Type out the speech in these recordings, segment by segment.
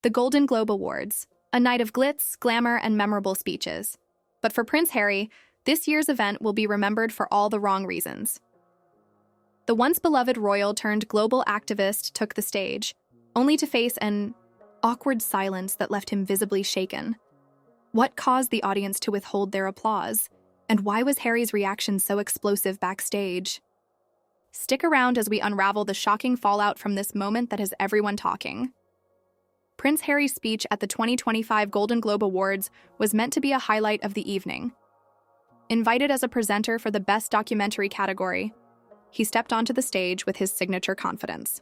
The Golden Globe Awards, a night of glitz, glamour, and memorable speeches. But for Prince Harry, this year's event will be remembered for all the wrong reasons. The once beloved royal turned global activist took the stage, only to face an awkward silence that left him visibly shaken. What caused the audience to withhold their applause? And why was Harry's reaction so explosive backstage? Stick around as we unravel the shocking fallout from this moment that has everyone talking. Prince Harry's speech at the 2025 Golden Globe Awards was meant to be a highlight of the evening. Invited as a presenter for the Best Documentary category, he stepped onto the stage with his signature confidence.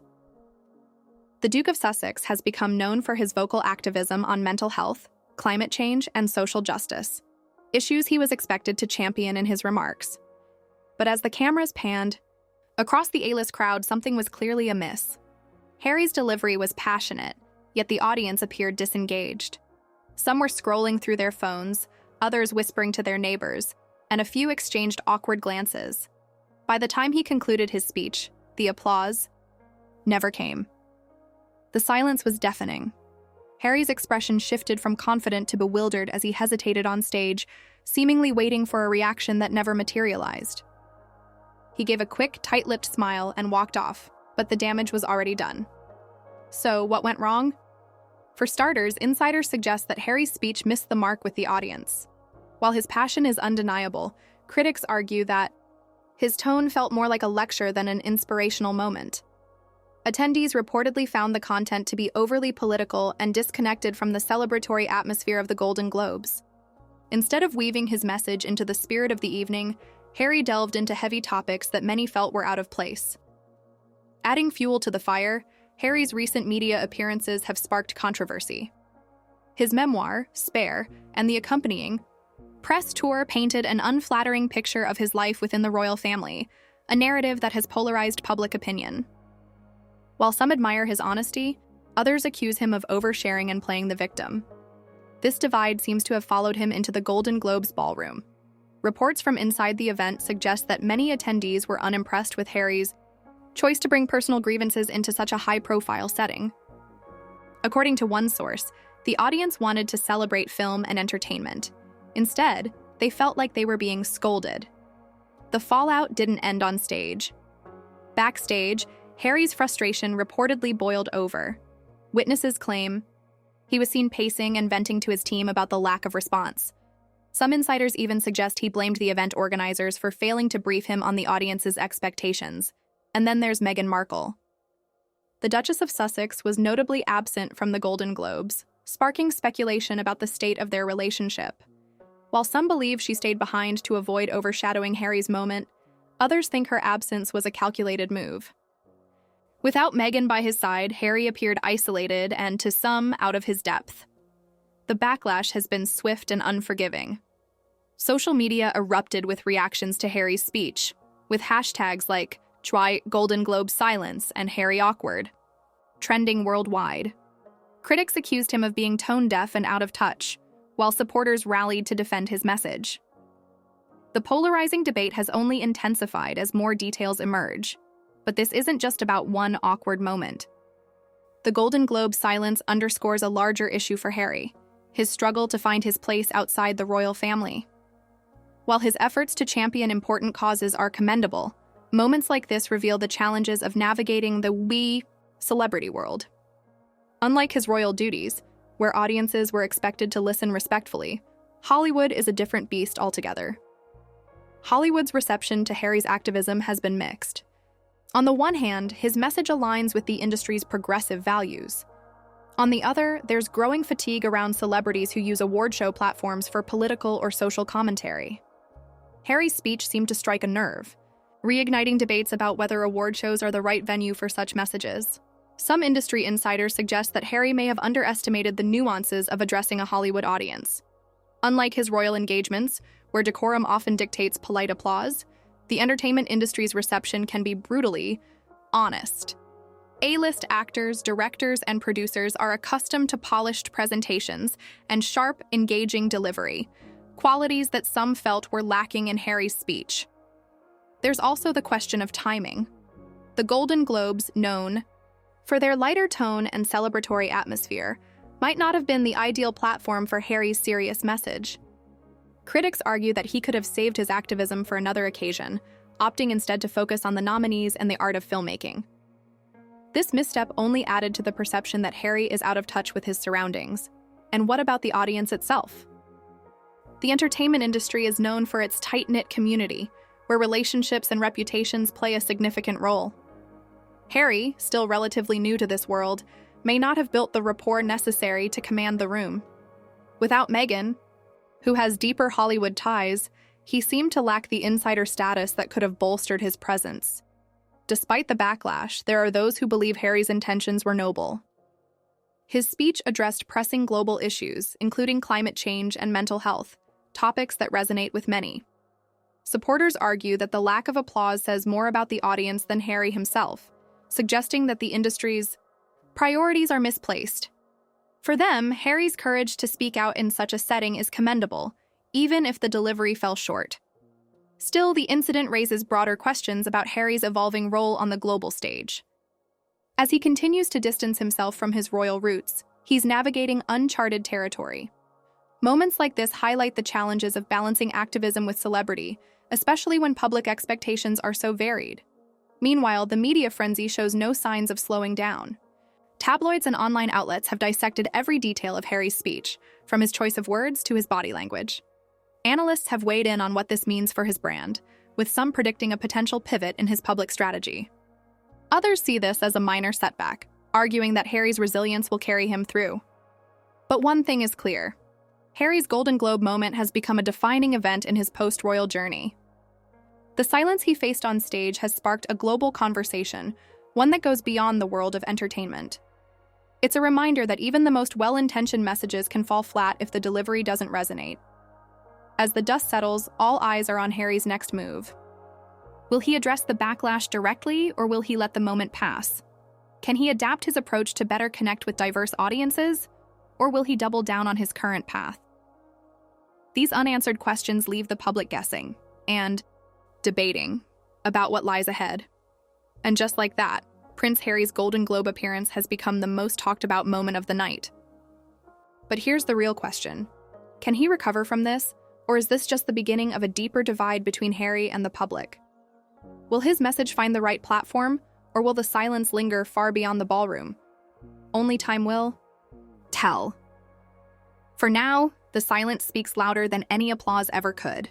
The Duke of Sussex has become known for his vocal activism on mental health, climate change, and social justice, issues he was expected to champion in his remarks. But as the cameras panned, across the A-list crowd, something was clearly amiss. Harry's delivery was passionate, yet the audience appeared disengaged. Some were scrolling through their phones, others whispering to their neighbors, and a few exchanged awkward glances. By the time he concluded his speech, the applause never came. The silence was deafening. Harry's expression shifted from confident to bewildered as he hesitated on stage, seemingly waiting for a reaction that never materialized. He gave a quick, tight-lipped smile and walked off, but the damage was already done. So, what went wrong? For starters, insiders suggest that Harry's speech missed the mark with the audience. While his passion is undeniable, critics argue that his tone felt more like a lecture than an inspirational moment. Attendees reportedly found the content to be overly political and disconnected from the celebratory atmosphere of the Golden Globes. Instead of weaving his message into the spirit of the evening, Harry delved into heavy topics that many felt were out of place. Adding fuel to the fire, Harry's recent media appearances have sparked controversy. His memoir, Spare, and the accompanying press tour painted an unflattering picture of his life within the royal family, a narrative that has polarized public opinion. While some admire his honesty, others accuse him of oversharing and playing the victim. This divide seems to have followed him into the Golden Globes ballroom. Reports from inside the event suggest that many attendees were unimpressed with Harry's choice to bring personal grievances into such a high-profile setting. According to one source, the audience wanted to celebrate film and entertainment. Instead, they felt like they were being scolded. The fallout didn't end on stage. Backstage, Harry's frustration reportedly boiled over. Witnesses claim he was seen pacing and venting to his team about the lack of response. Some insiders even suggest he blamed the event organizers for failing to brief him on the audience's expectations. And then there's Meghan Markle. The Duchess of Sussex was notably absent from the Golden Globes, sparking speculation about the state of their relationship. While some believe she stayed behind to avoid overshadowing Harry's moment, others think her absence was a calculated move. Without Meghan by his side, Harry appeared isolated and, to some, out of his depth. The backlash has been swift and unforgiving. Social media erupted with reactions to Harry's speech, with hashtags like Try Golden Globe Silence and Harry Awkward trending worldwide. Critics accused him of being tone-deaf and out of touch, while supporters rallied to defend his message. The polarizing debate has only intensified as more details emerge. But this isn't just about one awkward moment. The Golden Globe silence underscores a larger issue for Harry, his struggle to find his place outside the royal family. While his efforts to champion important causes are commendable, moments like this reveal the challenges of navigating the celebrity world. Unlike his royal duties, where audiences were expected to listen respectfully, Hollywood is a different beast altogether. Hollywood's reception to Harry's activism has been mixed. On the one hand, his message aligns with the industry's progressive values. On the other, there's growing fatigue around celebrities who use award show platforms for political or social commentary. Harry's speech seemed to strike a nerve, reigniting debates about whether award shows are the right venue for such messages. Some industry insiders suggest that Harry may have underestimated the nuances of addressing a Hollywood audience. Unlike his royal engagements, where decorum often dictates polite applause, the entertainment industry's reception can be brutally honest. A-list actors, directors, and producers are accustomed to polished presentations and sharp, engaging delivery, qualities that some felt were lacking in Harry's speech. There's also the question of timing. The Golden Globes, known for their lighter tone and celebratory atmosphere, might not have been the ideal platform for Harry's serious message. Critics argue that he could have saved his activism for another occasion, opting instead to focus on the nominees and the art of filmmaking. This misstep only added to the perception that Harry is out of touch with his surroundings. And what about the audience itself? The entertainment industry is known for its tight-knit community, where relationships and reputations play a significant role. Harry, still relatively new to this world, may not have built the rapport necessary to command the room. Without Meghan, who has deeper Hollywood ties, he seemed to lack the insider status that could have bolstered his presence. Despite the backlash, there are those who believe Harry's intentions were noble. His speech addressed pressing global issues, including climate change and mental health, topics that resonate with many. Supporters argue that the lack of applause says more about the audience than Harry himself, suggesting that the industry's priorities are misplaced. For them, Harry's courage to speak out in such a setting is commendable, even if the delivery fell short. Still, the incident raises broader questions about Harry's evolving role on the global stage. As he continues to distance himself from his royal roots, he's navigating uncharted territory. Moments like this highlight the challenges of balancing activism with celebrity, especially when public expectations are so varied. Meanwhile, the media frenzy shows no signs of slowing down. Tabloids and online outlets have dissected every detail of Harry's speech, from his choice of words to his body language. Analysts have weighed in on what this means for his brand, with some predicting a potential pivot in his public strategy. Others see this as a minor setback, arguing that Harry's resilience will carry him through. But one thing is clear. Harry's Golden Globe moment has become a defining event in his post-royal journey. The silence he faced on stage has sparked a global conversation, one that goes beyond the world of entertainment. It's a reminder that even the most well-intentioned messages can fall flat if the delivery doesn't resonate. As the dust settles, all eyes are on Harry's next move. Will he address the backlash directly, or will he let the moment pass? Can he adapt his approach to better connect with diverse audiences, or will he double down on his current path? These unanswered questions leave the public guessing and debating about what lies ahead. And just like that, Prince Harry's Golden Globe appearance has become the most talked about moment of the night. But here's the real question. Can he recover from this, or is this just the beginning of a deeper divide between Harry and the public? Will his message find the right platform, or will the silence linger far beyond the ballroom? Only time will tell. For now, the silence speaks louder than any applause ever could.